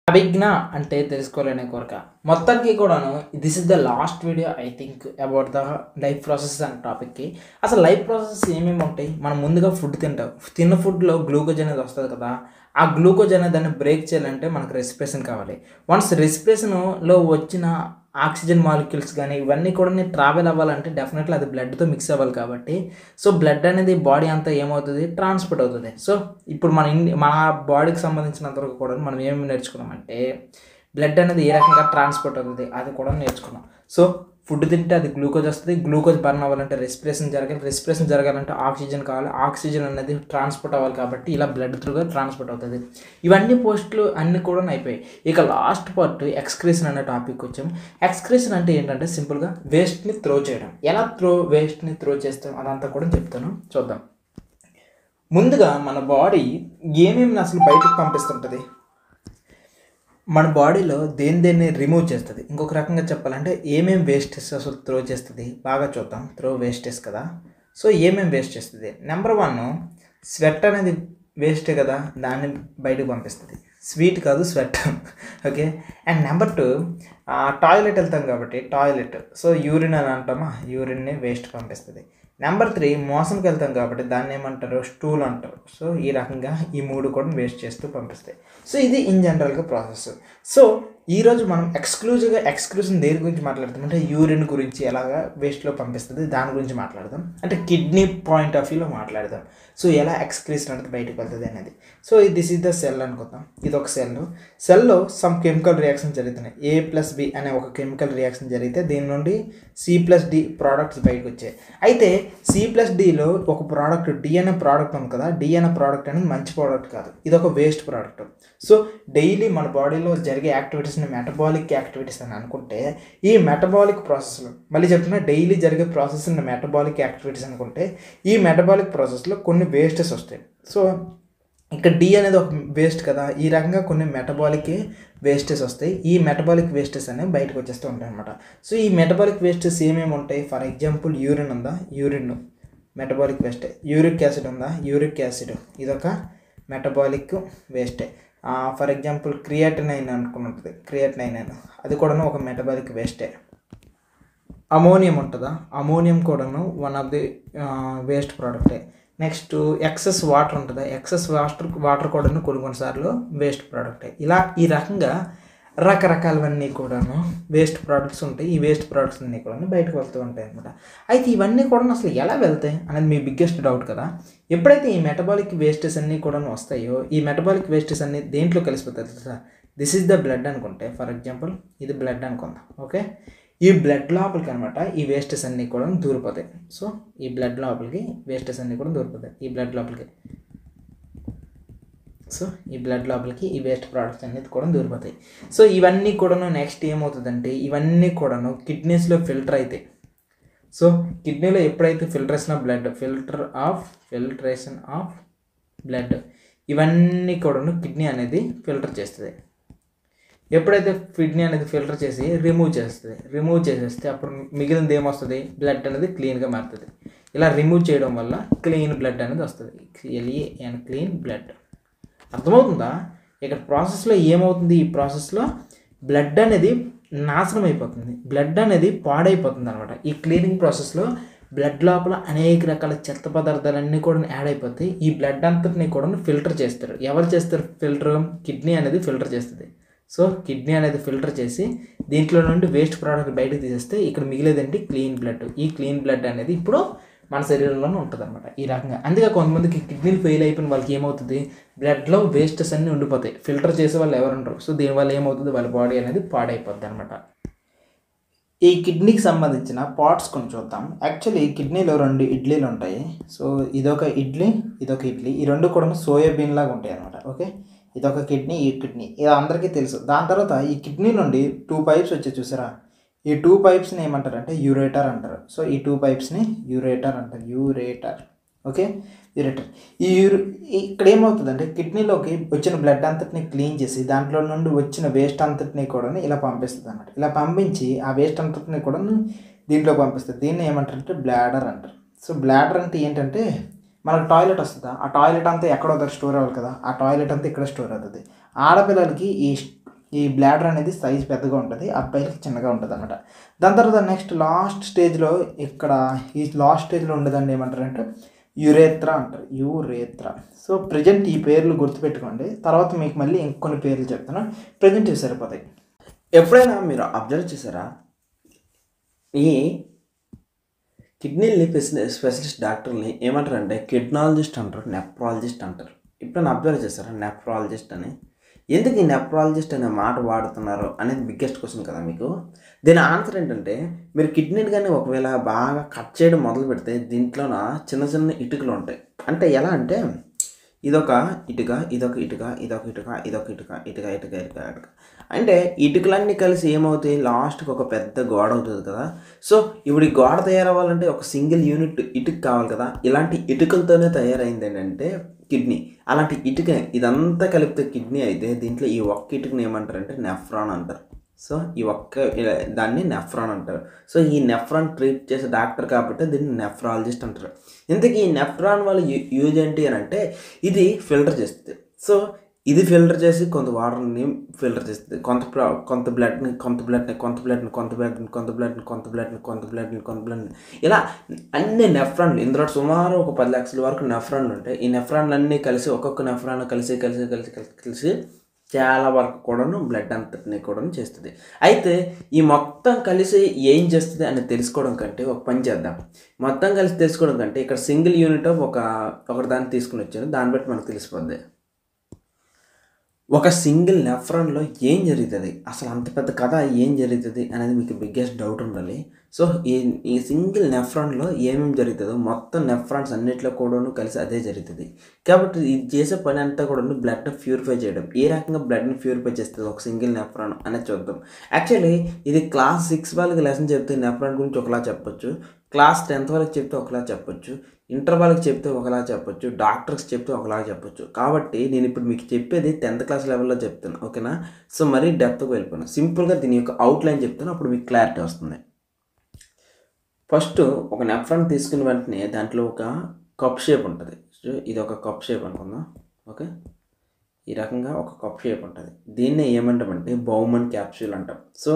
అభిజ్ఞ అంటే తెలుసుకోవాలనే కోరిక మొత్తానికి కూడాను this is the last video I think about the life process అనే టాపిక్కి. అసలు లైఫ్ ప్రాసెస్ ఏమేమి ఉంటాయి? మనం ముందుగా ఫుడ్ తింటాం, తిన్న ఫుడ్లో గ్లూకోజ్ అనేది వస్తుంది కదా. ఆ గ్లూకోజ్ అనేది దాన్ని బ్రేక్ చేయాలంటే మనకు రెస్పిరేషన్ కావాలి. వన్స్ రెస్పిరేషన్లో వచ్చిన ఆక్సిజన్ మాలిక్యూల్స్ కానీ ఇవన్నీ కూడా ట్రావెల్ అవ్వాలంటే డెఫినెట్లీ అది బ్లడ్తో మిక్స్ అవ్వాలి కాబట్టి సో బ్లడ్ అనేది బాడీ అంతా ఏమవుతుంది, ట్రాన్స్పోర్ట్ అవుతుంది. సో ఇప్పుడు మన బాడీకి సంబంధించినంతవరకు కూడా మనం ఏమేమి నేర్చుకున్నామంటే బ్లడ్ అనేది ఏ రకంగా ట్రాన్స్పోర్ట్ అవుతుంది అది కూడా నేర్చుకున్నాం. సో ఫుడ్ తింటే అది గ్లూకోజ్ వస్తుంది, గ్లూకోజ్ బర్న్ అవ్వాలంటే రెస్పిరేషన్ జరగాలి, రెస్పిరేషన్ జరగాలంటే ఆక్సిజన్ కావాలి, ఆక్సిజన్ అనేది ట్రాన్స్పోర్ట్ అవ్వాలి కాబట్టి ఇలా బ్లడ్ త్రూగా ట్రాన్స్పోర్ట్ అవుతుంది. ఇవన్నీ పోస్టులు అన్నీ కూడా అయిపోయాయి. ఇక లాస్ట్ పార్ట్ ఎక్స్క్రీషన్ అనే టాపిక్ వచ్చాము. ఎక్స్క్రీషన్ అంటే ఏంటంటే సింపుల్గా వేస్ట్ని త్రో చేయడం. ఎలా వేస్ట్ని త్రో చేస్తాం అదంతా కూడా చెప్తాను, చూద్దాం. ముందుగా మన బాడీ ఏమేమి అసలు బయటకు పంపిస్తుంటుంది, మన బాడీలో దేన్ని రిమూవ్ చేస్తుంది. ఇంకొక రకంగా చెప్పాలంటే ఏమేమి వేస్టెస్ అసలు త్రో చేస్తుంది బాగా చూద్దాం. త్రో వేస్టెస్ కదా, సో ఏమేమి వేస్ట్ చేస్తుంది. నెంబర్ 1 స్వెట్ అనేది వేస్టే కదా, దాన్ని బయటకు పంపిస్తుంది. స్వీట్ కాదు, sweat. Okay. And number 2 toilet వెళ్తాం కాబట్టి టాయిలెట్, సో యూరిన్ అని అంటామా, యూరిన్ని వేస్ట్ పంపిస్తుంది. నెంబర్ 3 మోసంకి వెళ్తాం కాబట్టి దాన్ని ఏమంటారు, స్టూల్ అంటారు. సో ఈ రకంగా ఈ 3 కూడా వేస్ట్ చేస్తూ పంపిస్తాయి. సో ఇది ఇన్ జనరల్గా ప్రాసెస్. సో ఈరోజు మనం ఎక్స్క్లూజన్ దేని గురించి మాట్లాడతాం అంటే యూరిన్ గురించి, ఎలాగా వేస్ట్లో పంపిస్తుంది దాని గురించి మాట్లాడదాం. అంటే కిడ్నీ పాయింట్ ఆఫ్ వ్యూలో మాట్లాడదాం. సో ఎలా ఎక్స్క్రీషన్ అనేది బయటకు వెళ్తుంది అనేది. So this is the cell అనుకుందాం. ఇది ఒక సెల్లో సమ్ కెమికల్ రియాక్షన్ జరుగుతున్నాయి. A+B అనే ఒక కెమికల్ రియాక్షన్ జరిగితే దీని నుండి C+D ప్రోడక్ట్స్ బయటకు వచ్చాయి. అయితే C+Dలో ఒక ప్రోడక్ట్ D అనే ప్రోడక్ట్ ఉంది కదా, D అనే ప్రోడక్ట్ అనేది మంచి ప్రోడక్ట్ కాదు, ఇది ఒక వేస్ట్ ప్రోడక్ట్. సో డైలీ మన బాడీలో జరిగే యాక్టివిటీస్ని మెటబాలిక్ యాక్టివిటీస్ అని అనుకుంటే ఈ మెటబాలిక్ ప్రాసెస్లో, మళ్ళీ చెప్తున్నా, డైలీ జరిగే ప్రాసెస్ని మెటబాలిక్ యాక్టివిటీస్ అనుకుంటే ఈ మెటబాలిక్ ప్రాసెస్లో కొన్ని వేస్టెస్ వస్తాయి. సో ఇక్కడ D అనేది ఒక వేస్ట్ కదా, ఈ రకంగా కొన్ని మెటబాలిక్ వేస్టెస్ వస్తాయి. ఈ మెటబాలిక్ వేస్టెస్ అనేవి బయటకు వచ్చేస్తూ ఉంటాయి అనమాట. సో ఈ మెటబాలిక్ వేస్టెస్ ఏమేమి ఉంటాయి, ఫర్ ఎగ్జాంపుల్ యూరిన్ ఉందా, యూరిన్ మెటబాలిక్ వేస్టే. యూరిక్ యాసిడ్ ఉందా, యూరిక్ యాసిడ్ ఇదొక మెటబాలిక్ వేస్టే. ఫర్ ఎగ్జాంపుల్ క్రియాటినైన్ అనుకుంటుంది, క్రియాటినైన్ అది కూడాను ఒక మెటబాలిక్ వేస్టే. అమోనియం ఉంటుందా, అమోనియం కూడాను వన్ ఆఫ్ ది వేస్ట్ ప్రోడక్టే. నెక్స్ట్ ఎక్సెస్ వాటర్ ఉంటుందా, ఎక్సెస్ వాటర్ కూడాను కొన్నిసార్లు వేస్ట్ ప్రోడక్టే. ఇలా ఈ రకంగా రకరకాలవన్నీ కూడాను వేస్ట్ ప్రోడక్ట్స్ ఉంటాయి. ఈ వేస్ట్ ప్రోడక్ట్స్ అన్నీ కూడా బయటకు వెళ్తూ ఉంటాయి అనమాట. అయితే ఇవన్నీ కూడా అసలు ఎలా వెళ్తాయి అనేది మీ బిగ్గెస్ట్ డౌట్ కదా. ఎప్పుడైతే ఈ మెటబాలిక్ వేస్టెస్ అన్నీ కూడా వస్తాయో ఈ మెటబాలిక్ వేస్టెస్ అన్నీ దేంట్లో కలిసిపోతాయి తెలుసా. దిస్ ఈజ్ ద బ్లడ్ అనుకుంటే, ఫర్ ఎగ్జాంపుల్ ఇది బ్లడ్ అనుకుందాం. ఓకే, ఈ బ్లడ్ లోపలికి అనమాట ఈ వేస్టెస్ అన్నీ కూడా దూరిపోతాయి. సో ఈ బ్లడ్ లోపలికి వేస్టెస్ అన్నీ కూడా దూరిపోతాయి ఈ బ్లడ్ లోపలికి. సో ఈ బ్లడ్ లోపలికి ఈ వేస్ట్ ప్రోడక్ట్స్ అనేది కూడా దూరిపోతాయి. సో ఇవన్నీ కూడాను నెక్స్ట్ ఏమవుతుందంటే ఇవన్నీ కూడాను కిడ్నీస్లో ఫిల్టర్ అవుతాయి. సో కిడ్నీలో ఎప్పుడైతే ఫిల్ట్రేషన్ ఆఫ్ బ్లడ్ ఇవన్నీ కూడాను కిడ్నీ అనేది ఫిల్టర్ చేస్తుంది. ఎప్పుడైతే కిడ్నీ అనేది ఫిల్టర్ చేసి రిమూవ్ చేసేస్తే అప్పుడు మిగిలినది ఏమొస్తుంది, బ్లడ్ అనేది క్లీన్గా మారుతుంది. ఇలా రిమూవ్ చేయడం వల్ల క్లీన్ బ్లడ్ అనేది వస్తుంది. Clean blood. అర్థమవుతుందా? ఇక్కడ ప్రాసెస్లో ఏమవుతుంది, ఈ ప్రాసెస్లో బ్లడ్ అనేది నాశనం అయిపోతుంది, బ్లడ్ అనేది పాడైపోతుంది అనమాట. ఈ క్లీనింగ్ ప్రాసెస్లో బ్లడ్ లోపల అనేక రకాల చెత్త పదార్థాలన్నీ కూడా యాడ్ అయిపోతాయి. ఈ బ్లడ్ అంతటిని కూడా ఫిల్టర్ చేస్తారు. ఎవరు చేస్తారు ఫిల్టర్? కిడ్నీ అనేది ఫిల్టర్ చేస్తుంది. సో కిడ్నీ అనేది ఫిల్టర్ చేసి దీంట్లో నుండి వేస్ట్ ప్రోడక్ట్ బయటకు తీసేస్తే ఇక్కడ మిగిలేదంటే క్లీన్ బ్లడ్. ఈ క్లీన్ బ్లడ్ అనేది ఇప్పుడు మన శరీరంలోనే ఉంటుంది అనమాట ఈ రకంగా. అందుకే కొంతమందికి కిడ్నీలు ఫెయిల్ అయిపోయిన వాళ్ళకి ఏమవుతుంది, బ్లడ్లో వేస్టెస్ అన్నీ ఉండిపోతాయి, ఫిల్టర్ చేసే వాళ్ళు ఎవరు ఉండరు. సో దీనివల్ల ఏమవుతుంది, వాళ్ళ బాడీ అనేది పాడైపోద్ది అనమాట. ఈ కిడ్నీకి సంబంధించిన పార్ట్స్ కొన్ని చూద్దాం. యాక్చువల్లీ కిడ్నీలో 2 ఇడ్లీలు ఉంటాయి. సో ఇదొక ఇడ్లీ, ఇదొక ఇడ్లీ. ఈ రెండు కూడా సోయాబీన్ లాగా ఉంటాయి అనమాట. ఓకే, ఇదొక కిడ్నీ, ఈ కిడ్నీ, ఇది అందరికీ తెలుసు. దాని తర్వాత ఈ కిడ్నీ నుండి 2 పైప్స్ వచ్చాయి చూసారా, ఈ 2 పైప్స్ని ఏమంటారంటే యూరేటర్ అంటారు. సో ఈ 2 పైప్స్ని యూరేటర్ అంటారు. Okay, ureter. ఇక్కడ ఏమవుతుందంటే కిడ్నీలోకి వచ్చిన బ్లడ్ అంతటిని క్లీన్ చేసి దాంట్లో నుండి వచ్చిన వేస్ట్ అంతటిని కూడా ఇలా పంపిస్తుంది అన్నమాట. ఇలా పంపించి ఆ వేస్ట్ అంతటిని కూడా దీంట్లో పంపిస్తుంది. దీన్ని ఏమంటారంటే బ్లాడర్ అంటారు. సో బ్లాడర్ అంటే ఏంటంటే మనకు టాయిలెట్ వస్తుందా, ఆ టాయిలెట్ అంతా ఎక్కడో దగ్గర స్టోర్ అవ్వాలి కదా, ఆ టాయిలెట్ అంతా ఇక్కడ స్టోర్ అవుతుంది. ఆడపిల్లలకి ఈ బ్లాడర్ అనేది సైజ్ పెద్దగా ఉంటుంది, అబ్బాయిలకి చిన్నగా ఉంటుంది అనమాట. దాని తర్వాత నెక్స్ట్ లాస్ట్ స్టేజ్లో ఇక్కడ ఈ లాస్ట్ స్టేజ్లో ఉండేదాన్ని ఏమంటారంటే యురేత్రా అంటారు, యురేత్రా. సో ప్రజెంట్ ఈ పేర్లు గుర్తుపెట్టుకోండి, తర్వాత మీకు మళ్ళీ ఇంకొన్ని పేర్లు చెప్తాను, ప్రజెంట్ ఇవి సరిపోతాయి. ఎప్పుడైనా మీరు అబ్జర్వ్ చేశారా, ఈ కిడ్నీని స్పెషలిస్ట్ డాక్టర్ని ఏమంటారంటే కిడ్నాలజిస్ట్ అంటారు, నెఫ్రాలజిస్ట్ అంటారు. ఎప్పుడైనా అబ్జర్వ్ చేశారా నెఫ్రాలజిస్ట్ అని? ఎందుకు ఈ నెఫ్రాలజిస్ట్ అనే మాట వాడుతున్నారు అనేది బిగ్గెస్ట్ క్వశ్చన్ కదా మీకు. దీని ఆన్సర్ ఏంటంటే, మీరు కిడ్నీని కానీ ఒకవేళ బాగా కట్ చేయడం మొదలు పెడితే దీంట్లోన చిన్న చిన్న ఇటుకలు ఉంటాయి. అంటే ఎలా అంటే ఇదొక ఇటుక, ఇదొక ఇటుక, ఇదొక ఇటుక, ఇదొక ఇటుక, ఇటుక ఇటుక ఇటుక ఇటుక అంటే ఇటుకలన్నీ కలిసి ఏమవుతాయి, లాస్ట్కి ఒక పెద్ద గోడ అవుతుంది కదా. సో ఇప్పుడు ఈ గోడ తయారవ్వాలంటే ఒక సింగిల్ యూనిట్ ఇటుక కావాలి కదా. ఇలాంటి ఇటుకలతోనే తయారైంది ఏంటంటే కిడ్నీ. అలాంటి ఇటుక ఇదంతా కలిపితే కిడ్నీ అయితే దీంట్లో ఈ ఒక్క ఇటుకని ఏమంటారంటే నెఫ్రాన్ అంటారు. సో ఈ ఒక్క దాన్ని నెఫ్రాన్ అంటారు. సో ఈ నెఫ్రాన్ ట్రీట్ చేసే డాక్టర్ కాబట్టి దీన్ని నెఫ్రాలజిస్ట్ అంటారు. ఇంతకీ ఈ నెఫ్రాన్ వల్ల యూజ్ ఏంటి అని అంటే ఇది ఫిల్టర్ చేస్తుంది. సో ఇది ఫిల్టర్ చేసి కొంత వాటర్ని ఫిల్టర్ చేస్తుంది, కొంత బ్లడ్ని ఇలా అన్ని నెఫ్రాన్లు. ఇందులో సుమారు ఒక 10 లక్షల వరకు నెఫ్రాన్లు ఉంటాయి. ఈ నెఫ్రాన్లు అన్నీ కలిసి ఒక్కొక్క నెఫ్రాన్ కలిసి చాలా వరకు కూడాను బ్లడ్ అంతటిని కూడా చేస్తుంది. అయితే ఈ మొత్తం కలిసి ఏం చేస్తుంది అని తెలుసుకోవడం కంటే ఒక పని చేద్దాం. మొత్తం కలిసి తెలుసుకోవడం కంటే ఇక్కడ సింగిల్ యూనిట్ ఆఫ్ ఒకటి దాన్ని తీసుకుని వచ్చాను, దాన్ని బట్టి మనకు తెలిసిపోద్ది ఒక సింగిల్ నెఫ్రాన్లో ఏం జరుగుతుంది, అసలు అంత పెద్ద కథ ఏం జరుగుతుంది అనేది మీకు బిగ్గెస్ట్ డౌట్ ఉండాలి. సో ఈ సింగిల్ నెఫ్రాన్లో ఏమేమి జరుగుతుందో మొత్తం నెఫ్రాన్స్ అన్నింటిలో కూడాను కలిసి అదే జరుగుతుంది. కాబట్టి ఇది చేసే పని అంతా కూడా బ్లడ్ని ప్యూరిఫై చేయడం. ఏ రకంగా బ్లడ్ని ప్యూరిఫై చేస్తుంది ఒక సింగిల్ నెఫ్రాన్ అనేది చూద్దాం. యాక్చువల్లీ ఇది క్లాస్ 6 వాళ్ళకి లెసన్ చెప్తే నెఫ్రాన్ గురించి ఒకలా చెప్పొచ్చు, క్లాస్ 10th వాళ్ళకి చెప్తే ఒకలా చెప్పొచ్చు, ఇంటర్ వాళ్ళకి చెప్తే ఒకలా చెప్పొచ్చు, డాక్టర్స్ చెప్తే ఒకలా చెప్పొచ్చు. కాబట్టి నేను ఇప్పుడు మీకు చెప్పేది 10th క్లాస్ లెవెల్లో చెప్తాను, ఓకేనా. సో మరీ డెప్త్కి వెళ్ళిపోయాను, సింపుల్గా దీని యొక్క అవుట్లైన్ చెప్తాను, అప్పుడు మీకు క్లారిటీ వస్తుంది. ఫస్ట్ ఒక నెఫ్రాన్ తీసుకున్న వెంటనే దాంట్లో ఒక కప్ షేప్ ఉంటుంది. సో ఇది ఒక కప్ షేప్ అనుకుందాం, ఓకే. ఈ రకంగా ఒక కప్ షేప్ ఉంటుంది. దీన్నే ఏమంటామంటే బౌమన్ క్యాప్సూల్ అంటాం. సో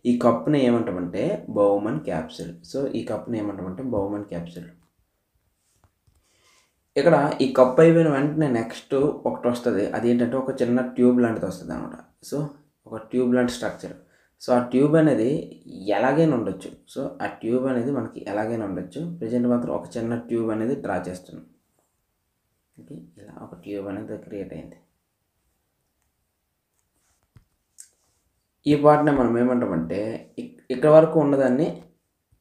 ఈ కప్ని ఏమంటామంటే బౌమన్ క్యాప్సూల్. సో ఈ కప్ని ఏమంటామంటే బౌమన్ క్యాప్సూల్. ఇక్కడ ఈ కప్ అయిపోయిన వెంటనే నెక్స్ట్ ఒకటి వస్తుంది, అదేంటంటే ఒక చిన్న ట్యూబ్ లాంటిది వస్తుంది అనమాట. సో ఒక ట్యూబ్ లాంటి స్ట్రక్చర్. సో ఆ ట్యూబ్ అనేది ఎలాగైనా ఉండొచ్చు. సో ఆ ట్యూబ్ అనేది మనకి ఎలాగైనా ఉండొచ్చు. ప్రజెంట్ మాత్రం ఒక చిన్న ట్యూబ్ అనేది డ్రా చేస్తున్నాం. ఓకే, ఇలా ఒక ట్యూబ్ అనేది క్రియేట్ అయింది. ఈ పార్ట్ని మనం ఏమంటామంటే ఇక్కడ వరకు ఉన్నదాన్ని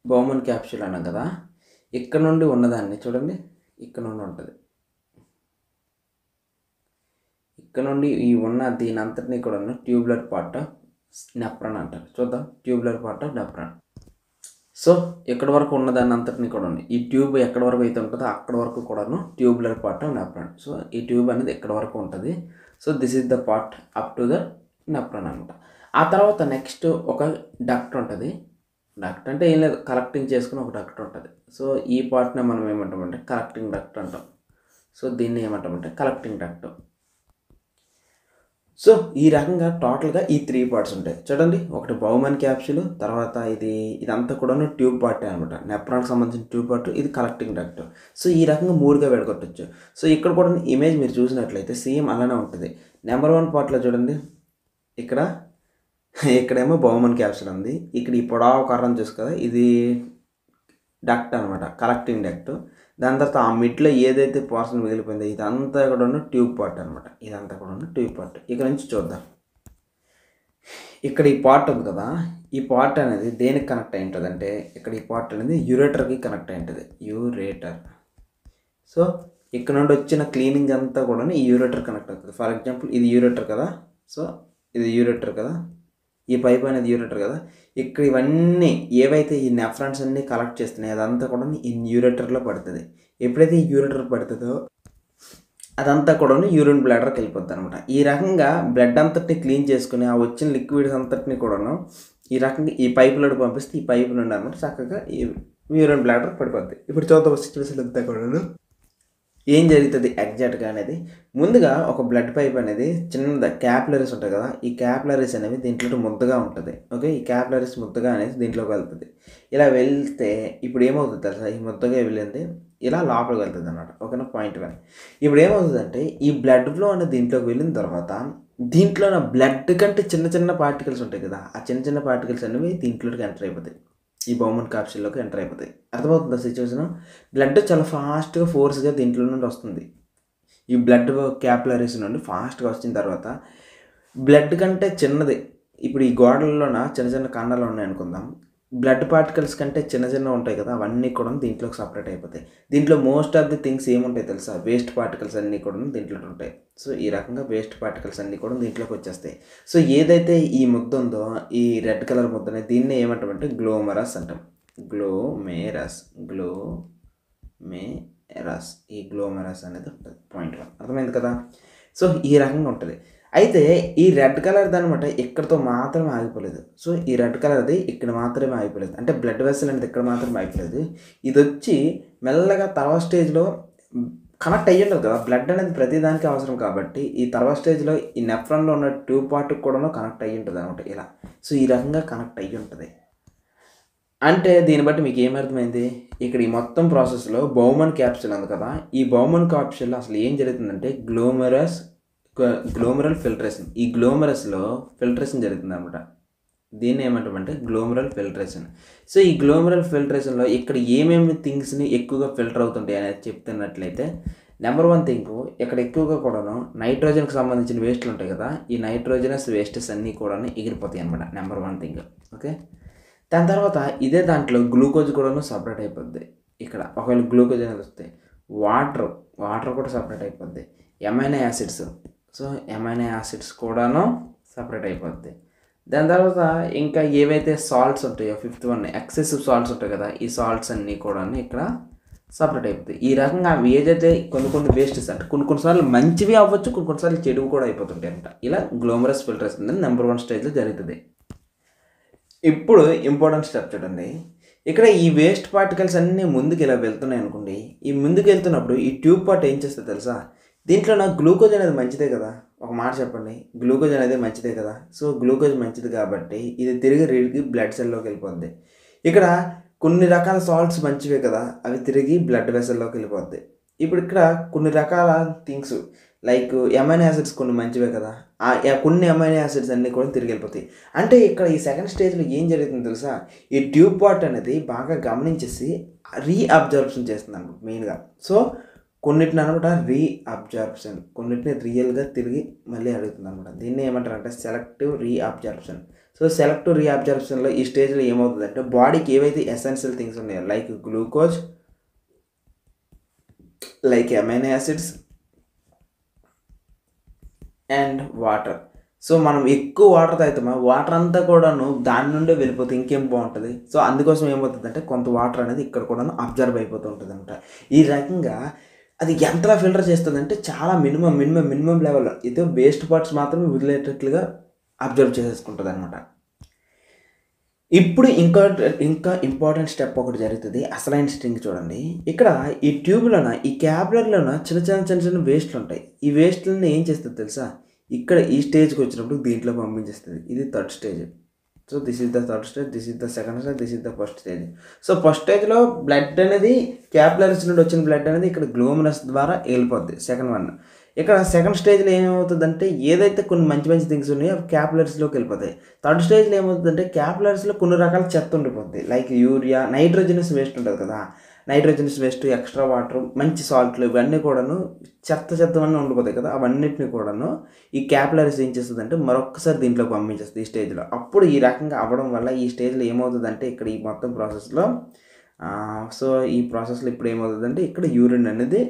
బౌమన్ క్యాప్సూల్ అన్నాం కదా. ఇక్కడ నుండి ఉన్నదాన్ని చూడండి, ఇక్కడ నుండి ఉంటుంది, ఇక్కడ నుండి ఈ ఉన్న దీని అంతటినీ కూడా ట్యూబ్లర్ పార్ట్ ఆఫ్ నెఫ్రాన్ అంటారు. చూద్దాం, tubular part of nephron. So ఇక్కడ వరకు ఉన్నదాన్ని అంతటినీ కూడా ఈ ట్యూబ్ ఎక్కడ వరకు అయితే ఉంటుందో అక్కడ వరకు కూడాను tubular part of nephron. So ఈ ట్యూబ్ అనేది ఎక్కడ వరకు ఉంటుంది. So this is the part up to the nephron అనమాట. ఆ తర్వాత నెక్స్ట్ ఒక డక్ట్ ఉంటుంది. డక్ట్ అంటే ఏం లేదు, కలెక్టింగ్ చేసుకుని ఒక డక్ట్ ఉంటుంది. సో ఈ పార్ట్ని మనం ఏమంటామంటే కలెక్టింగ్ డక్ట్ అంటాం. సో దీన్ని ఏమంటామంటే కలెక్టింగ్ డక్ట్. సో ఈ రకంగా టోటల్గా ఈ 3 పార్ట్స్ ఉంటాయి చూడండి. ఒకటి బౌమన్ క్యాప్సూల్, తర్వాత ఇదంతా కూడా ట్యూబ్ పార్ట్ అనమాట, నెఫ్రాన్కి సంబంధించిన ట్యూబ్ పార్ట్, ఇది కలెక్టింగ్ డక్ట్. సో ఈ రకంగా 3గా విడగొట్టచ్చు. సో ఇక్కడ కూడా ఇమేజ్ మీరు చూసినట్లయితే సేమ్ అలానే ఉంటుంది. నెంబర్ 1 పార్ట్లో చూడండి, ఇక్కడేమో బౌమన్ క్యాప్సూల్ ఉంది, ఇక్కడ ఈ పొడవు కర్రను చూసు కదా, ఇది డక్ట్ అనమాట, కలెక్టింగ్ డక్ట్. దాని తర్వాత ఆ మిడ్లో ఏదైతే పోర్షన్ మిగిలిపోయిందో ఇదంతా కూడా ట్యూబ్ పార్ట్ అనమాట, ఇదంతా కూడా ట్యూబ్ పార్ట్. ఇక్కడ నుంచి చూద్దాం, ఇక్కడ ఈ పార్ట్ ఉంది కదా, ఈ పార్ట్ అనేది దేనికి కనెక్ట్ అయి ఉంటుంది అంటే ఇక్కడ ఈ పార్ట్ అనేది యూరేటర్కి కనెక్ట్ అయి ఉంటుంది, యూరేటర్. సో ఇక్కడ నుండి వచ్చిన క్లీనింగ్ అంతా కూడా ఈ యూరేటర్ కనెక్ట్ అవుతుంది. ఫర్ ఎగ్జాంపుల్ ఇది యూరేటర్ కదా, సో ఇది యూరేటర్ కదా, ఈ పైప్ అనేది యూరేటర్ కదా. ఇక్కడ ఇవన్నీ ఏవైతే ఈ నెఫ్రాన్స్ అన్నీ కలెక్ట్ చేస్తున్నాయి అదంతా కూడా ఈ యూరేటర్లో పడుతుంది. ఎప్పుడైతే ఈ యూరేటర్ పడుతుందో అదంతా కూడా యూరిన్ బ్లాడర్కి వెళ్ళిపోద్ది అనమాట. ఈ రకంగా బ్లడ్ అంతటిని క్లీన్ చేసుకుని ఆ వచ్చిన లిక్విడ్స్ అంతటిని కూడాను ఈ రకంగా ఈ పైపులో పంపిస్తే ఈ పైపు నుండి అనమాట చక్కగా ఈ యూరిన్ బ్లాడర్ పడిపోద్ది. ఇప్పుడు చూద్దాం సిచ్యువేషన్ అంతా కూడాను. ఏం జరుగుతుంది ఎగ్జాక్ట్గా అనేది, ముందుగా ఒక బ్లడ్ పైప్ అనేది చిన్న క్యాపిలరీస్ ఉంటాయి కదా, ఈ క్యాపిలరీస్ అనేవి దీంట్లో ముద్దగా ఉంటుంది. ఓకే, ఈ క్యాపిలరీస్ ముద్దగా అనేది దీంట్లోకి వెళ్తుంది. ఇలా వెళ్తే ఇప్పుడు ఏమవుతుంది తెలుసా, ఈ ముద్దగా వెళ్ళింది ఇలా లోపలికి వెళ్తుంది అన్నమాట. ఓకేనా, పాయింట్ 1. ఇప్పుడు ఏమవుతుందంటే ఈ బ్లడ్ ఫ్లో అనేది దీంట్లోకి వెళ్ళిన తర్వాత దీంట్లో నా బ్లడ్ కంటే చిన్న చిన్న పార్టికల్స్ ఉంటాయి కదా, ఆ చిన్న చిన్న పార్టికల్స్ అనేవి దీంట్లోకి ఎంటర్ అయిపోతాయి, ఈ బౌమన్ క్యాప్సిల్లోకి ఎంటర్ అయిపోతాయి. అర్థమవుతుంది సిచ్యువేషన్. బ్లడ్ చాలా ఫాస్ట్గా ఫోర్స్గా దీంట్లో నుండి వస్తుంది. ఈ బ్లడ్ క్యాపిలరీస్ నుండి ఫాస్ట్గా వచ్చిన తర్వాత బ్లడ్ కంటే చిన్నది, ఇప్పుడు ఈ గోడల్లోన చిన్న చిన్న కండాలు ఉన్నాయి అనుకుందాం, బ్లడ్ పార్టికల్స్ కంటే చిన్న చిన్న ఉంటాయి కదా, అవన్నీ కూడా దీంట్లోకి సపరేట్ అయిపోతాయి. దీంట్లో మోస్ట్ ఆఫ్ ది థింగ్స్ ఏముంటాయి తెలుసా, వేస్ట్ పార్టికల్స్ అన్నీ కూడా దీంట్లో ఉంటాయి. సో ఈ రకంగా వేస్ట్ పార్టికల్స్ అన్నీ కూడా దీంట్లోకి వచ్చేస్తాయి. సో ఏదైతే ఈ ముద్ద ఉందో, ఈ రెడ్ కలర్ ముద్దనే, దీన్ని ఏమంటామంటే గ్లోమరస్ అంటాం. గ్లోమేరస్, ఈ గ్లోమరస్ అనేది ఉంటుంది. పాయింట్ 1 అర్థమైంది కదా. సో ఈ రకంగా ఉంటుంది. అయితే ఈ రెడ్ కలర్ది అనమాట ఇక్కడతో మాత్రమే ఆగిపోలేదు. సో ఈ రెడ్ కలర్ది ఇక్కడ మాత్రమే ఆగిపోలేదు, అంటే బ్లడ్ వెసల్ అనేది ఇక్కడ మాత్రమే ఆగిపోలేదు. ఇది వచ్చి మెల్లగా తర్వాత స్టేజ్లో కనెక్ట్ అయ్యి ఉంటుంది కదా, బ్లడ్ అనేది ప్రతిదానికి అవసరం కాబట్టి ఈ తర్వాత స్టేజ్లో ఈ నెఫ్రాన్లో ఉన్న ట్యూబ్ పార్ట్కి కూడా కనెక్ట్ అయ్యి ఉంటుంది అనమాట ఇలా. సో ఈ రకంగా కనెక్ట్ అయ్యి ఉంటుంది. అంటే దీన్ని బట్టి మీకు ఏమర్థమైంది, ఇక్కడ ఈ మొత్తం ప్రాసెస్లో బౌమన్ క్యాప్సిల్ ఉంది కదా, ఈ బౌమన్ క్యాప్సిల్ అసలు ఏం జరుగుతుందంటే గ్లోమరల్ ఫిల్ట్రేషన్, ఈ గ్లోమరస్లో ఫిల్ట్రేషన్ జరుగుతుంది అనమాట. దీన్ని ఏమంటామంటే గ్లోమరల్ ఫిల్ట్రేషన్. సో ఈ గ్లోమరల్ ఫిల్ట్రేషన్లో ఇక్కడ ఏమేమి థింగ్స్ని ఎక్కువగా ఫిల్టర్ అవుతుంటాయి అనేది చెప్తున్నట్లయితే, నెంబర్ 1 థింగ్, ఇక్కడ ఎక్కువగా కూడాను నైట్రోజన్కి సంబంధించిన వేస్ట్లు ఉంటాయి కదా, ఈ నైట్రోజనస్ వేస్టెస్ అన్నీ కూడా ఎగిరిపోతాయి అనమాట. Number 1 thing. ఓకే, దాని తర్వాత ఇదే దాంట్లో గ్లూకోజ్ కూడాను సపరేట్ అయిపోద్ది. ఇక్కడ ఒకవేళ గ్లూకోజ్ అనేది వస్తే వాటర్ కూడా సపరేట్ అయిపోద్ది. Amino acids, so amino acids కూడాను సపరేట్ అయిపోద్ది. దాని తర్వాత ఇంకా ఏవైతే సాల్ట్స్ ఉంటాయో 5th 1 ఎక్సెసివ్ సాల్ట్స్ ఉంటాయి కదా, ఈ సాల్ట్స్ అన్నీ కూడా ఇక్కడ సపరేట్ అయిపోతాయి. ఈ రకంగా అవి ఏదైతే కొన్ని వేస్టెస్ అంటే కొన్నిసార్లు మంచివి అవ్వచ్చు, కొన్నిసార్లు చెడువు కూడా అయిపోతుంటాయి అంట. ఇలా గ్లోమరస్ ఫిల్టరేషన్ అనేది నెంబర్ 1 స్టేజ్లో జరుగుతుంది. ఇప్పుడు ఇంపార్టెంట్ స్టెప్ చూడండి, ఇక్కడ ఈ వేస్ట్ పార్టికల్స్ అన్నీ ముందుకు ఇలా వెళ్తున్నాయి అనుకోండి, ఈ ముందుకు వెళ్తున్నప్పుడు ఈ ట్యూబ్ పార్ట్ ఏం చేస్తుంది తెలుసా, దీంట్లో నాకు గ్లూకోజ్ అనేది మంచిదే కదా, ఒక మాట చెప్పండి, గ్లూకోజ్ అనేది మంచిదే కదా. సో గ్లూకోజ్ మంచిది కాబట్టి ఇది తిరిగి బ్లడ్ సెల్లోకి వెళ్ళిపోద్ది. ఇక్కడ కొన్ని రకాల సాల్ట్స్ మంచివే కదా, అవి తిరిగి బ్లడ్ వెసల్లోకి వెళ్ళిపోద్ది. ఇప్పుడు ఇక్కడ కొన్ని రకాల థింగ్స్ లైక్ ఎమైనో యాసిడ్స్ కొన్ని మంచివే కదా, కొన్ని ఎమైనో యాసిడ్స్ అన్నీ కూడా తిరిగి వెళ్ళిపోతాయి. అంటే ఇక్కడ ఈ సెకండ్ స్టేజ్లో ఏం జరుగుతుందో తెలుసా, ఈ ట్యూబ్ పార్ట్ అనేది బాగా గమనించేసి రీఅబ్జర్ప్షన్ చేస్తుంది అనమాట మెయిన్గా. సో కొన్నిటిని అనమాట రీఅబ్జార్ప్షన్, కొన్నిటిని రియల్గా తిరిగి మళ్ళీ అడుగుతుంది అనమాట. దీన్ని ఏమంటారంటే సెలెక్టివ్ రీఅబ్జార్ప్షన్. సో సెలెక్టివ్ రీఅబ్జార్ప్షన్లో ఈ స్టేజ్లో ఏమవుతుందంటే బాడీకి ఏవైతే ఎసెన్షియల్ థింగ్స్ ఉన్నాయో like glucose, like amino acids and water. So మనం ఎక్కువ వాటర్ తాగుతామా, వాటర్ అంతా కూడాను దాని నుండే వెళ్ళిపోతే ఇంకేం బాగుంటుంది. సో అందుకోసం ఏమవుతుందంటే కొంత వాటర్ అనేది ఇక్కడ కూడాను అబ్జర్వ్ అయిపోతూ ఉంటుంది అనమాట. ఈ రకంగా అది ఎంతలా ఫిల్టర్ చేస్తుంది అంటే చాలా మినిమం లెవెల్లో ఇది వేస్ట్ పార్ట్స్ మాత్రమే వదిలేటట్లుగా అబ్జర్వ్ చేసేసుకుంటుంది అనమాట. ఇప్పుడు ఇంకా ఇంపార్టెంట్ స్టెప్ ఒకటి జరుగుతుంది, అసలైన స్ట్రింగ్ చూడండి. ఇక్కడ ఈ ట్యూబ్లోన ఈ క్యాపిలరీలోన చిన్న వేస్ట్లు ఉంటాయి. ఈ వేస్ట్లని ఏం చేస్తుంది తెలుసా, ఇక్కడ ఈ స్టేజ్కి వచ్చినప్పుడు దీంట్లో పంపించేస్తుంది. ఇది 3rd stage. So this is the 3rd stage, this is the 2nd stage, this is the 1st stage. So 1st స్టేజ్లో బ్లడ్ అనేది క్యాపిలరీస్ నుండి వచ్చిన బ్లడ్ అనేది ఇక్కడ గ్లోమరస్ ద్వారా వెళ్ళిపోద్ది. 2nd 1 ఇక్కడ 2nd స్టేజ్లో ఏమవుతుందంటే ఏదైతే కొన్ని మంచి థింగ్స్ ఉన్నాయో అవి క్యాపిలరీస్లోకి వెళ్ళిపోతాయి. 3rd స్టేజ్లో ఏమవుతుందంటే క్యాపిలరీస్లో కొన్ని రకాల చెత్త ఉండిపోద్ది, లైక్ యూరియా, నైట్రోజనస్ వేస్ట్ ఉంటుంది కదా, నైట్రోజనస్ వేస్ట్, ఎక్స్ట్రా వాటర్, మంచి సాల్ట్లు, ఇవన్నీ కూడాను చెత్తవన్నీ ఉండిపోతాయి కదా, అవన్నిటిని కూడాను ఈ క్యాపిలరీస్ ఏం చేస్తుందంటే మరొకసారి దీంట్లోకి పంపించేస్తుంది ఈ స్టేజ్లో. అప్పుడు ఈ రకంగా అవ్వడం వల్ల ఈ స్టేజ్లో ఏమవుతుందంటే ఇక్కడ ఈ మొత్తం ప్రాసెస్లో ఈ ప్రాసెస్లో ఇప్పుడు ఏమవుతుందంటే ఇక్కడ యూరిన్ అనేది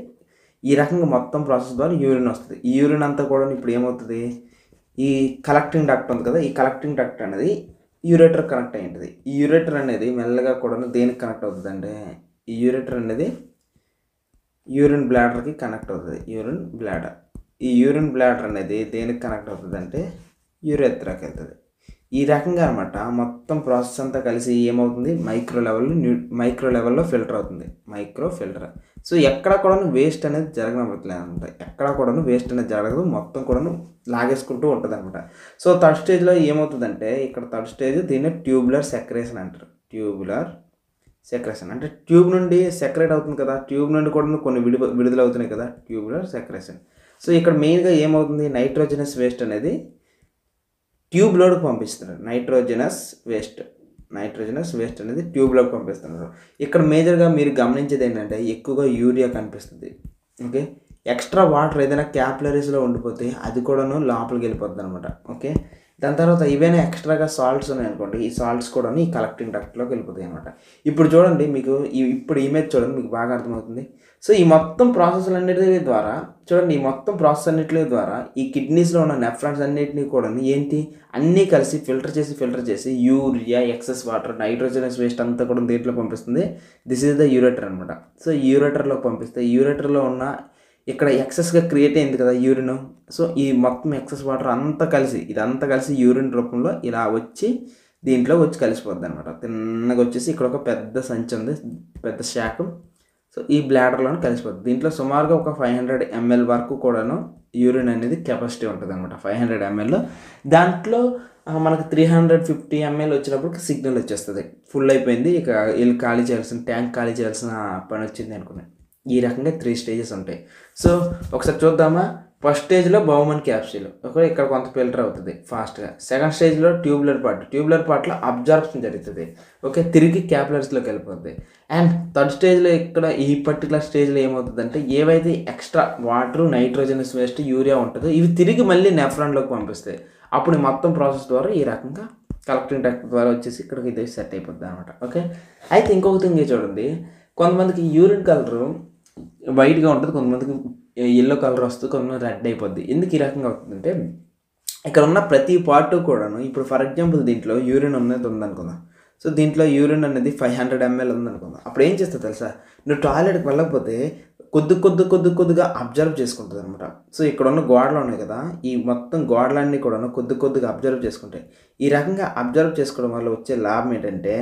ఈ రకంగా మొత్తం ప్రాసెస్ ద్వారా యూరిన్ వస్తుంది. ఈ యూరిన్ అంతా కూడా ఇప్పుడు ఏమవుతుంది, ఈ కలెక్టింగ్ డక్ట్ ఉంది కదా, ఈ కలెక్టింగ్ డక్ట్ అనేది యూరేటర్ కనెక్ట్ అయి ఉంటుంది. ఈ యూరేటర్ అనేది మెల్లగా కూడా దేనికి కనెక్ట్ అవుతుంది అంటే ఈ యూరేటర్ అనేది యూరిన్ బ్లాడర్కి కనెక్ట్ అవుతుంది. యూరిన్ బ్లాడర్, ఈ యూరిన్ బ్లాడర్ అనేది దేనికి కనెక్ట్ అవుతుంది అంటే యూరెత్రాకి వెళ్తుంది. ఈ రకంగా అనమాట మొత్తం ప్రాసెస్ అంతా కలిసి ఏమవుతుంది మైక్రో లెవెల్లో ఫిల్టర్ అవుతుంది, మైక్రో ఫిల్టర్. సో ఎక్కడ కూడా వేస్ట్ అనేది జరగనట్లేదు అనమాట, ఎక్కడ కూడా వేస్ట్ అనేది జరగదు, మొత్తం కూడా లాగేసుకుంటూ ఉంటుంది అనమాట. సో థర్డ్ స్టేజ్లో ఏమవుతుందంటే ఇక్కడ థర్డ్ స్టేజ్ దీన్ని ట్యూబులర్ సెక్రేషన్ అంటారు. ట్యూబులర్ సెక్రేషన్ అంటే ట్యూబ్ నుండి సెక్రేట్ అవుతుంది కదా, ట్యూబ్ నుండి కూడా కొన్ని విడుదల అవుతున్నాయి కదా, ట్యూబులర్ సెక్రేషన్. సో ఇక్కడ మెయిన్గా ఏమవుతుంది, నైట్రోజనస్ వేస్ట్ అనేది ట్యూబ్లోకి పంపిస్తున్నారు. నైట్రోజనస్ వేస్ట్ అనేది ట్యూబ్లోకి పంపిస్తున్నారు. ఇక్కడ మేజర్గా మీరు గమనించేది ఏంటంటే ఎక్కువగా యూరియా కనిపిస్తుంది. ఓకే, ఎక్స్ట్రా వాటర్ ఏదైనా క్యాపిలరీస్లో ఉండిపోతే అది కూడాను లోపలికి వెళ్ళిపోతుంది అనమాట. ఓకే, దాని తర్వాత ఏవైనా ఎక్స్ట్రాగా సాల్ట్స్ ఉన్నాయనుకోండి, ఈ సాల్ట్స్ కూడా ఈ కలెక్టింగ్ డక్ట్లోకి వెళ్ళిపోతాయి అనమాట. ఇప్పుడు చూడండి, మీకు ఇప్పుడు ఇమేజ్ చూడండి, మీకు బాగా అర్థమవుతుంది. సో ఈ మొత్తం ప్రాసెస్లన్నిటి ద్వారా చూడండి, ఈ మొత్తం ప్రాసెస్ అన్నిటి ద్వారా ఈ కిడ్నీస్లో ఉన్న నెఫ్రాన్స్ అన్నిటినీ కూడా ఏంటి అన్నీ కలిసి ఫిల్టర్ చేసి urea, excess water, nitrogenous waste అంతా కూడా దేంట్లో పంపిస్తుంది. దిస్ ఈజ్ ద యూరేటర్ అనమాట. సో యూరేటర్లో పంపిస్తే యూరేటర్లో ఉన్న ఇక్కడ ఎక్సెస్గా క్రియేట్ అయింది కదా యూరిన్. సో ఈ మొత్తం ఎక్సెస్ వాటర్ ఇదంతా కలిసి యూరిన్ రూపంలో ఇలా వచ్చి దీంట్లో వచ్చి కలిసిపోద్ది అనమాట. తిన్నగా వచ్చేసి ఇక్కడ ఒక పెద్ద సంచి ఉంది, పెద్ద శాఖ. సో ఈ బ్లాడర్లోనే కలిసిపోద్ది. దీంట్లో సుమారుగా ఒక 500 ml వరకు కూడాను యూరిన్ అనేది కెపాసిటీ ఉంటుంది అనమాట. 500 ml దాంట్లో మనకు 350 ml వచ్చినప్పుడు సిగ్నల్ వచ్చేస్తుంది, ఫుల్ అయిపోయింది, ఇక ట్యాంక్ ఖాళీ చేయాల్సిన పని వచ్చింది అనుకున్నాను. ఈ రకంగా 3 స్టేజెస్ ఉంటాయి. సో ఒకసారి చూద్దామా. ఫస్ట్ స్టేజ్లో బౌమన్ క్యాప్సూల్, ఓకే, ఇక్కడ కొంత ఫిల్టర్ అవుతుంది ఫాస్ట్గా. సెకండ్ స్టేజ్లో ట్యూబులర్ పార్ట్లో అబ్జార్ప్షన్ జరుగుతుంది, ఓకే, తిరిగి క్యాపిలరీస్లోకి వెళ్ళిపోతుంది. అండ్ థర్డ్ స్టేజ్లో ఇక్కడ ఈ పర్టికులర్ స్టేజ్లో ఏమవుతుందంటే ఏవైతే extra water, nitrogenous waste, urea ఉంటుందో ఇవి తిరిగి మళ్ళీ నెఫ్రాన్లోకి పంపిస్తాయి. అప్పుడు మొత్తం ప్రాసెస్ ద్వారా ఈ రకంగా కలెక్టింగ్ డక్ట్ ద్వారా వచ్చేసి ఇక్కడికి ఇది సెట్ అయిపోద్ది అనమాట. ఓకే, అయితే ఇంకొక థింగ్ చూడండి, కొంతమందికి యూరిన్ కలరు వైట్గా ఉంటుంది, కొంతమందికి ఎల్లో కలర్ వస్తుంది, కొంతమంది రెడ్ అయిపోద్ది. ఎందుకు ఈ రకంగా అవుతుందంటే ఇక్కడ ఉన్న ప్రతి పార్ట్ కూడాను, ఇప్పుడు ఫర్ ఎగ్జాంపుల్ దీంట్లో యూరిన్ అనేది ఉందనుకుందాం. సో దీంట్లో యూరిన్ అనేది 500 ml ఉందనుకుందాం. అప్పుడు ఏం చేస్తుంది తెలుసా, నువ్వు టాయిలెట్కి వెళ్ళకపోతే కొద్దిగా అబ్జర్వ్ చేసుకుంటుంది అనమాట. సో ఇక్కడ ఉన్న గోడలు ఉన్నాయి కదా, ఈ మొత్తం గోడలన్నీ కూడా కొద్దిగా అబ్జర్వ్ చేసుకుంటాయి. ఈ రకంగా అబ్జర్వ్ చేసుకోవడం వల్ల వచ్చే లాభం ఏంటంటే,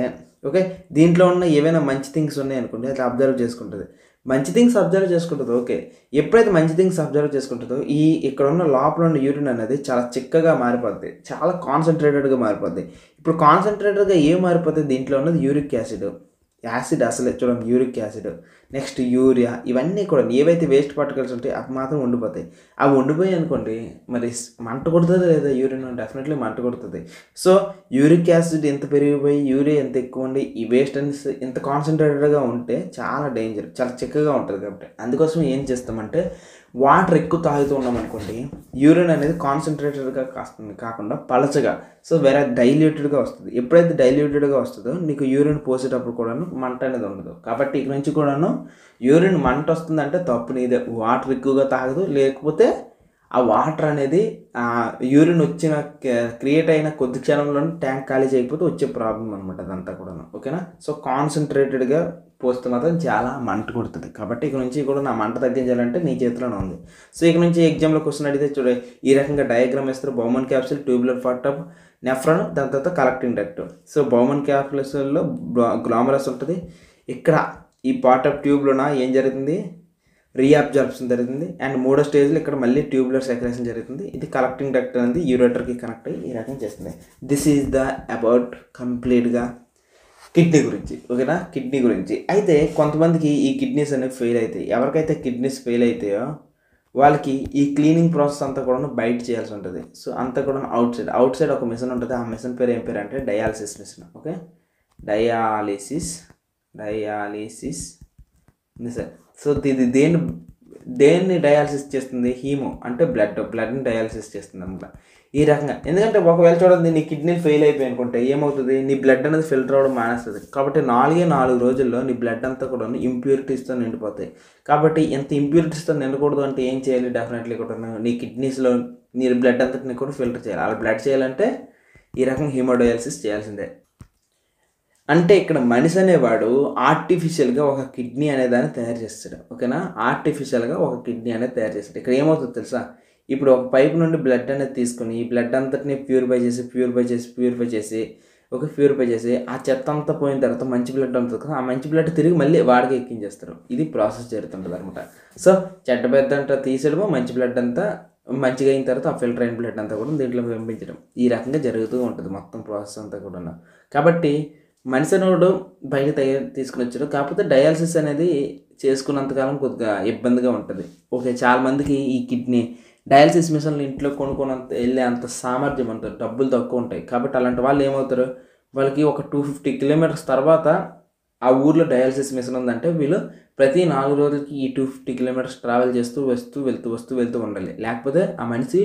ఓకే, దీంట్లో ఉన్న ఏవైనా మంచి థింగ్స్ ఉన్నాయి అనుకోండి, అది అబ్జర్వ్ చేసుకుంటుంది. మంచి థింగ్స్ అబ్జర్వ్ చేసుకుంటుందో, ఓకే, ఎప్పుడైతే మంచి థింగ్స్ అబ్జర్వ్ చేసుకుంటుందో ఈ ఇక్కడ ఉన్న లోపల ఉన్న యూరిన్ అనేది చాలా చిక్కగా మారిపోద్ది, చాలా కాన్సన్ట్రేటెడ్గా మారిపోద్ది. ఇప్పుడు కాన్సన్ట్రేటెడ్గా ఏం మారిపోతుంది, దీంట్లో ఉన్నది యూరిక్ యాసిడ్ అసలే చూడండి, యూరిక్ యాసిడ్, నెక్స్ట్ యూరియా, ఇవన్నీ కూడా ఏవైతే వేస్ట్ పార్టికల్స్ ఉంటాయి అవి మాత్రం ఉండిపోతాయి. అవి ఉండిపోయి అనుకోండి, మరి మంట కొడుతుంది లేదా యూరిన్, డెఫినెట్లీ మంట కొడుతుంది. సో యూరిక్ యాసిడ్ ఎంత పెరిగిపోయి యూరియా ఎంత ఎక్కువ ఉండి ఈ వేస్ట్ అనేది ఎంత కాన్సన్ట్రేటెడ్గా ఉంటే చాలా డేంజర్, చాలా చిక్కగా ఉంటుంది. కాబట్టి అందుకోసం ఏం చేస్తామంటే వాటర్ ఎక్కువ తాగుతూ ఉన్నాం అనుకోండి, యూరిన్ అనేది కాన్సన్ట్రేటెడ్గా కాకుండా పలచగా, సో వేరే డైల్యూటెడ్గా వస్తుంది. ఎప్పుడైతే డైల్యూటెడ్గా వస్తుందో నీకు యూరిన్ పోసేటప్పుడు కూడాను మంట అనేది ఉండదు. కాబట్టి ఇక నుంచి కూడాను యూరిన్ మంట వస్తుందంటే తప్పు నీదే, వాటర్ ఎక్కువగా తాగదు, లేకపోతే ఆ వాటర్ అనేది యూరిన్ వచ్చిన క్రియేట్ అయిన కొద్ది క్షణంలోనే ట్యాంక్ ఖాళీ చేయకపోతే వచ్చే ప్రాబ్లం అనమాట అదంతా కూడాను. ఓకేనా, సో కాన్సన్ట్రేటెడ్గా పోస్తే మాత్రం చాలా మంట కొడుతుంది. కాబట్టి ఇక నుంచి కూడా నా మంట తగ్గించాలంటే నీ చేతిలోనే ఉంది. సో ఇక నుంచి ఎగ్జామ్లో క్వశ్చన్ అడిగితే చూడ ఈ రకంగా డయాగ్రామ్ వేస్తారు. Bowman capsule, tubular part of nephron, దాని తర్వాత కలెక్టింగ్ డక్ట్. సో బౌమన్ క్యాప్సూల్లో గ్లామరస్ ఉంటుంది. ఇక్కడ ఈ పార్ట్ ఆఫ్ ట్యూబ్లోన ఏం జరుగుతుంది, రీఅబ్జార్ప్షన్ జరుగుతుంది. అండ్ మూడో స్టేజ్లో ఇక్కడ మళ్ళీ ట్యూబులర్ సెక్రేషన్ జరుగుతుంది. ఇది కలెక్టింగ్ డక్ట్ అనేది యూరేటర్కి కనెక్ట్ అయ్యి ఈ రకంగా చేస్తుంది. దిస్ ఈజ్ ద అబౌట్ కంప్లీట్గా కిడ్నీ గురించి. ఓకేనా, కిడ్నీ గురించి. అయితే కొంతమందికి ఈ కిడ్నీస్ అనేవి ఫెయిల్ అవుతాయి. ఎవరికైతే కిడ్నీస్ ఫెయిల్ అవుతాయో వాళ్ళకి ఈ క్లీనింగ్ ప్రాసెస్ అంతా కూడా బయట చేయాల్సి ఉంటుంది. సో అంతా కూడా అవుట్ సైడ్ ఒక మిషన్ ఉంటుంది. ఆ మిషన్ పేరు ఏం పేరు అంటే dialysis machine. Okay, dialysis machine. So ఇది దేన్ని డయాలసిస్ చేస్తుంది, హీమో అంటే బ్లడ్ని డయాలసిస్ చేస్తుంది అనమాట. ఈ రకంగా, ఎందుకంటే ఒకవేళ చూడండి నీ కిడ్నీ ఫెయిల్ అయిపోయి అనుకుంటే ఏమవుతుంది, నీ బ్లడ్ అనేది ఫిల్టర్ అవ్వడం మానేస్తుంది. కాబట్టి 4 రోజుల్లో నీ బ్లడ్ అంతా కూడా ఇంప్యూరిటీస్తో నిండిపోతాయి. కాబట్టి ఎంత ఇంప్యూరిటీస్తో నిండకూడదు అంటే ఏం చేయాలి, డెఫినెట్లీ కూడా నీ కిడ్నీస్లో నీ బ్లడ్ అంతటిని కూడా ఫిల్టర్ చేయాలి. అలా బ్లడ్ చేయాలంటే ఈ రకంగా హీమోడయాలసిస్ చేయాల్సిందే. అంటే ఇక్కడ మనిషి అనేవాడు ఆర్టిఫిషియల్గా ఒక కిడ్నీ అనేదాన్ని తయారు చేస్తాడు. ఓకేనా, ఆర్టిఫిషియల్గా ఒక కిడ్నీ అనేది తయారు చేస్తాడు. ఇక్కడ ఏమవుతుంది తెలుసా, ఇప్పుడు ఒక పైప్ నుండి బ్లడ్ అనేది తీసుకొని ఈ బ్లడ్ అంతటిని ప్యూరిఫై చేసి ఆ చెత్త అంతా పోయిన తర్వాత మంచి బ్లడ్ ఉంటుంది కదా, ఆ మంచి బ్లడ్ తిరిగి మళ్ళీ వాడికి ఎక్కించేస్తారు. ఇది ప్రాసెస్ జరుగుతుంటుంది అనమాట. సో చెడ్డ బ్లడ్ అంతా తీసేయడము, మంచి బ్లడ్ అంతా మంచిగా అయిన తర్వాత ఆ ఫిల్టర్ అయిన బ్లడ్ అంతా కూడా దీంట్లో పంపించడం, ఈ రకంగా జరుగుతూ ఉంటుంది మొత్తం ప్రాసెస్ అంతా కూడా. కాబట్టి మనిషి అనేవాడు బయట తీసుకుని వచ్చాడు. కాకపోతే డయాలసిస్ అనేది చేసుకున్నంతకాలం కొద్దిగా ఇబ్బందిగా ఉంటుంది. ఓకే, చాలామందికి ఈ కిడ్నీ డయాలసిస్ మిషన్లు ఇంట్లో కొనుక్కోనంత వెళ్ళే అంత సామర్థ్యం ఉంటుంది, డబ్బులు తక్కువ ఉంటాయి. కాబట్టి అలాంటి వాళ్ళు ఏమవుతారు, వాళ్ళకి ఒక 250 కిలోమీటర్స్ తర్వాత ఆ ఊర్లో డయాలసిస్ మిషన్ ఉందంటే వీళ్ళు ప్రతి 4 రోజులకి ఈ 250 కిలోమీటర్స్ ట్రావెల్ చేస్తూ వెళ్తూ ఉండాలి. లేకపోతే ఆ మనిషి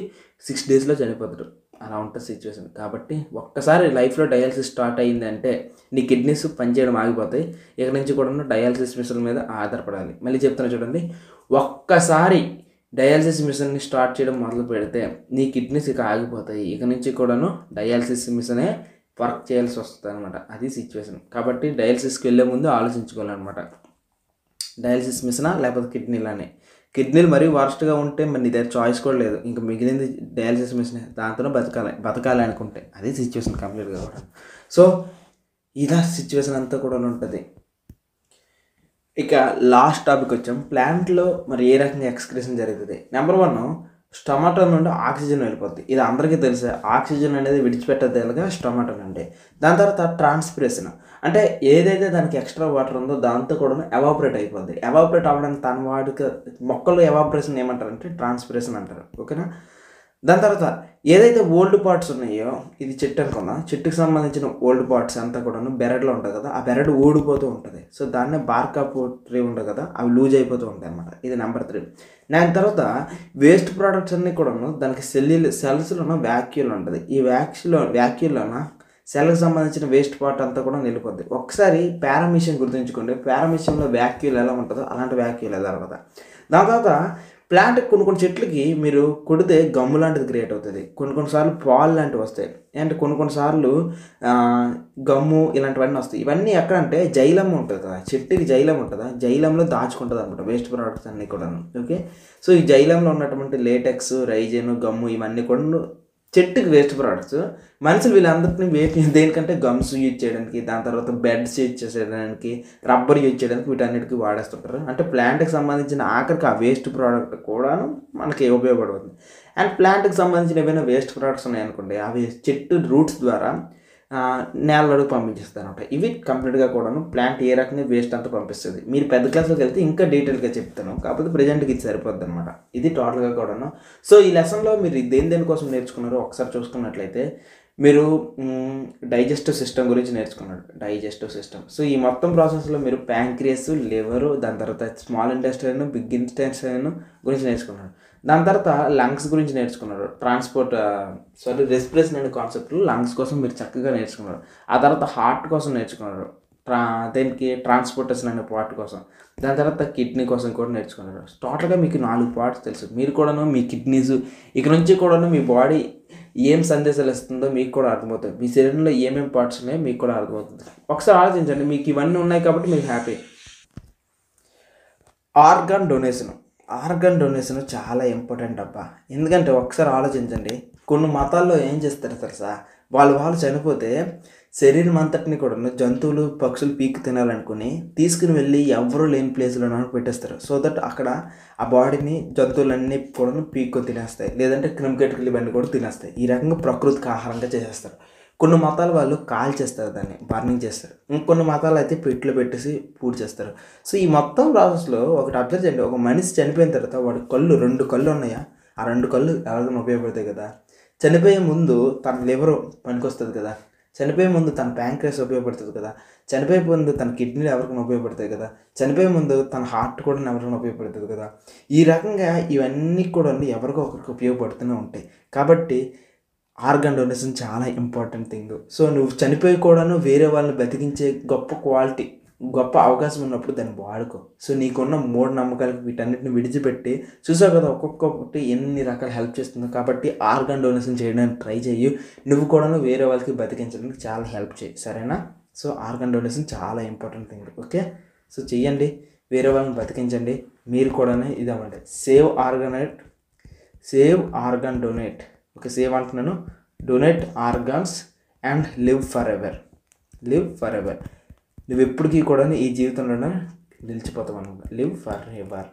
6 డేస్లో చనిపోతాడు. అలా ఉంటుంది సిచ్యువేషన్. కాబట్టి ఒక్కసారి లైఫ్లో డయాలసిస్ స్టార్ట్ అయ్యిందంటే నీ కిడ్నీస్ పనిచేయడం ఆగిపోతాయి. ఇక నుంచి కూడా డయాలసిస్ మిషన్ మీద ఆధారపడాలి. మళ్ళీ చెప్తున్నా చూడండి, ఒక్కసారి డయాలసిస్ మిషన్ని స్టార్ట్ చేయడం మొదలు పెడితే నీ కిడ్నీస్ ఇక ఆగిపోతాయి. ఇక నుంచి కూడాను డయాలసిస్ మిషనే వర్క్ చేయాల్సి వస్తుంది అనమాట. అది సిచ్యువేషన్. కాబట్టి డయాలసిస్కి వెళ్ళే ముందు ఆలోచించుకోవాలన్నమాట, డయాలసిస్ మిషనా లేకపోతే కిడ్నీలానే. కిడ్నీలు మరీ వర్స్ట్గా ఉంటే మరి నీ దగ్గర చాయిస్ కూడా లేదు, ఇంకా మిగిలింది డయాలసిస్ మిషనే, దాంతోనే బతకాలి అనుకుంటే. అది సిచ్యువేషన్ కంప్లీట్గా కూడా. సో ఇలా సిచ్యువేషన్ అంతా కూడా ఉంటుంది. ఇక లాస్ట్ టాపిక్ వచ్చాం, ప్లాంట్లో మరి ఏ రకంగా ఎక్స్క్రీషన్ జరుగుతుంది. నెంబర్ 1, స్టొమాటో నుండి ఆక్సిజన్ వెళ్ళిపోద్ది. ఇది అందరికీ తెలిసే, ఆక్సిజన్ అనేది విడిచిపెట్టేదేలుగా స్టొమాటో నుండి. దాని తర్వాత ట్రాన్స్పిరేషన్, అంటే ఏదైతే దానికి ఎక్స్ట్రా వాటర్ ఉందో దాంతో కూడా ఎవాపరేట్ అయిపోద్ది. ఎవాపరేట్ అవ్వడానికి తన వాడికి మొక్కలు ఎవాపరేషన్ ఏమంటారంటే ట్రాన్స్పిరేషన్ అంటారు. ఓకేనా. దాని తర్వాత ఏదైతే ఓల్డ్ పార్ట్స్ ఉన్నాయో, ఇది చెట్టు అనుకున్నా, చెట్టుకి సంబంధించిన ఓల్డ్ పార్ట్స్ అంతా కూడా బెరడులో ఉంటుంది కదా, ఆ బెరడు ఊడిపోతూ ఉంటుంది. సో దాన్నే బార్కా ట్రీ ఉంటుంది కదా, అవి లూజ్ అయిపోతూ ఉంటాయి అన్నమాట. ఇది నెంబర్ 3. దాని తర్వాత వేస్ట్ ప్రోడక్ట్స్ అన్నీ కూడా దానికి సెల్స్లోనూ వ్యాక్యూల్ ఉంటుంది. ఈ వ్యాక్యూల్లోన సెల్కి సంబంధించిన వేస్ట్ పార్ట్ అంతా కూడా నిలిపోద్ది. ఒకసారి పారామిషన్ గుర్తుంచుకోండి, పారామిషన్లో వ్యాక్యూల్ ఎలా ఉంటుందో అలాంటి వ్యాక్యూల్ ఎలా కదా. దాని తర్వాత ప్లాంట్ కొన్ని చెట్లకి మీరు కొడితే గమ్ము లాంటిది క్రియేట్ అవుతుంది, కొన్నిసార్లు పాలు లాంటివి వస్తాయి, అండ్ కొన్నిసార్లు గమ్ము ఇలాంటివన్నీ వస్తాయి. ఇవన్నీ ఎక్కడంటే జైలం ఉంటుంది కదా, చెట్టుకి జైలం ఉంటుందా, జైలంలో దాచుకుంటుంది అనమాట వేస్ట్ ప్రోడక్ట్స్ అన్నీ కూడా. ఓకే, సో ఈ జైలంలో ఉన్నటువంటి లేటెక్స్, రైజన్, గమ్ము ఇవన్నీ కూడా చెట్టుకి వేస్ట్ ప్రోడక్ట్స్. మనుషులు వీళ్ళందరినీ దేనికంటే గమ్స్ యూజ్ చేయడానికి, దాని తర్వాత బెడ్స్ యూజ్ చేసేయడానికి, రబ్బర్ యూజ్ చేయడానికి వీటన్నిటికీ వాడేస్తుంటారు. అంటే ప్లాంట్కి సంబంధించిన ఆఖరికి ఆ వేస్ట్ ప్రోడక్ట్ కూడా మనకి ఉపయోగపడుతుంది. అండ్ ప్లాంట్కి సంబంధించిన ఏమైనా వేస్ట్ ప్రోడక్ట్స్ ఉన్నాయనుకోండి, అవి చెట్టు రూట్స్ ద్వారా నేలలోకి పంపించేస్తారు అనమాట. ఇవి కంప్లీట్గా కూడాను ప్లాంట్ ఏ రకంగా వేస్ట్ అంతా పంపిస్తుంది. మీరు పెద్ద క్లాస్లోకి వెళ్తే ఇంకా డీటెయిల్గా చెప్తాను, కాకపోతే ప్రజెంట్కి ఇది సరిపోద్ది అనమాట. ఇది టోటల్గా కూడాను. సో ఈ లెసన్లో మీరు దేనికోసం నేర్చుకున్నారో ఒకసారి చూసుకున్నట్లయితే, మీరు డైజెస్టివ్ సిస్టమ్ గురించి నేర్చుకున్నారు, డైజెస్టివ్ సిస్టమ్. సో ఈ మొత్తం ప్రాసెస్లో మీరు ప్యాంక్రియస్, లివరు, దాని తర్వాత స్మాల్ ఇంటెస్టైన్, బిగ్ ఇంటెస్టైన్ గురించి నేర్చుకున్నారు. దాని తర్వాత లంగ్స్ గురించి నేర్చుకున్నారు, రెస్పిరేషన్ అనే కాన్సెప్ట్లో లంగ్స్ కోసం మీరు చక్కగా నేర్చుకున్నారు. ఆ తర్వాత హార్ట్ కోసం నేర్చుకున్నారు, దేనికి ట్రాన్స్పోర్టేషన్ అనే పార్ట్ కోసం. దాని తర్వాత కిడ్నీ కోసం కూడా నేర్చుకున్నారు. టోటల్గా మీకు 4 పార్ట్స్ తెలుసు. మీరు కూడాను మీ కిడ్నీస్ ఇక నుంచి కూడాను మీ బాడీ ఏం సందేశాలు ఇస్తుందో మీకు కూడా అర్థమవుతుంది, మీ శరీరంలో ఏమేమి పార్ట్స్ ఉన్నాయో మీకు కూడా అర్థమవుతుంది. ఒకసారి ఆలోచించండి, మీకు ఇవన్నీ ఉన్నాయి కాబట్టి మీకు హ్యాపీ. ఆర్గాన్ డొనేషన్ చాలా ఇంపార్టెంట్ అబ్బా. ఎందుకంటే ఒకసారి ఆలోచించండి, కొన్ని మతాల్లో ఏం చేస్తారు తెలుసా, వాళ్ళు చనిపోతే శరీరం అంతటిని కూడా జంతువులు, పక్షులు పీక్కు తినాలనుకుని తీసుకుని వెళ్ళి ఎవరూ లేని ప్లేస్లో పెట్టేస్తారు. సో దట్ అక్కడ ఆ బాడీని జంతువులన్నీ కూడా పీక్కొని తినేస్తాయి, లేదంటే క్రిమికెట్కలు ఇవన్నీ కూడా తినేస్తాయి. ఈ రకంగా ప్రకృతికి ఆహారంగా చేసేస్తారు. కొన్ని మతాల వాళ్ళు కాల్ చేస్తారు, దాన్ని బర్నింగ్ చేస్తారు. ఇంకొన్ని మతాలు అయితే పెట్టులో పెట్టేసి పూజ చేస్తారు. సో ఈ మొత్తం ప్రాసెస్లో ఒకటి అబ్జర్వ్ చేయండి, ఒక మనిషి చనిపోయిన తర్వాత వాడి 2 కళ్ళు ఉన్నాయా, ఆ 2 కళ్ళు ఎవరికైనా ఉపయోగపడతాయి కదా. చనిపోయే ముందు తన లివర్ పనికొస్తుంది కదా, చనిపోయే ముందు తన ప్యాంక్రియస్ ఉపయోగపడుతుంది కదా, చనిపోయే ముందు తన కిడ్నీలు ఎవరికైనా ఉపయోగపడతాయి కదా, చనిపోయే ముందు తన హార్ట్ కూడా ఎవరికైనా ఉపయోగపడుతుంది కదా. ఈ రకంగా ఇవన్నీ కూడా ఎవరికో ఒకరికి ఉపయోగపడుతూనే ఉంటాయి. కాబట్టి ఆర్గాన్ డొనేషన్ చాలా ఇంపార్టెంట్ థింగ్. సో నువ్వు చనిపోయి కూడాను వేరే వాళ్ళని బతికించే గొప్ప అవకాశం ఉన్నప్పుడు దాన్ని వాడుకో. సో నీకున్న మూఢనమ్మకాలకు వీటన్నిటిని విడిచిపెట్టి, చూసావు కదా ఒక్కొక్కటి ఎన్ని రకాల హెల్ప్ చేస్తుందో. కాబట్టి ఆర్గాన్ డొనేషన్ చేయడానికి ట్రై చెయ్యి, నువ్వు కూడాను వేరే వాళ్ళకి బతికించడానికి చాలా హెల్ప్ చేయి, సరేనా. సో ఆర్గాన్ డొనేషన్ చాలా ఇంపార్టెంట్ థింగ్. ఓకే, సో చెయ్యండి, వేరే వాళ్ళని బతికించండి, మీరు కూడా ఇది అవ్వండి. సేవ్ ఆర్గానైట్ save organ donate. Okay, save అంటున్నాను, donate organs and live forever. నువ్వు ఎప్పటికీ కూడా ఈ జీవితంలోనే నిలిచిపోతావు అనమాట. Live for ever.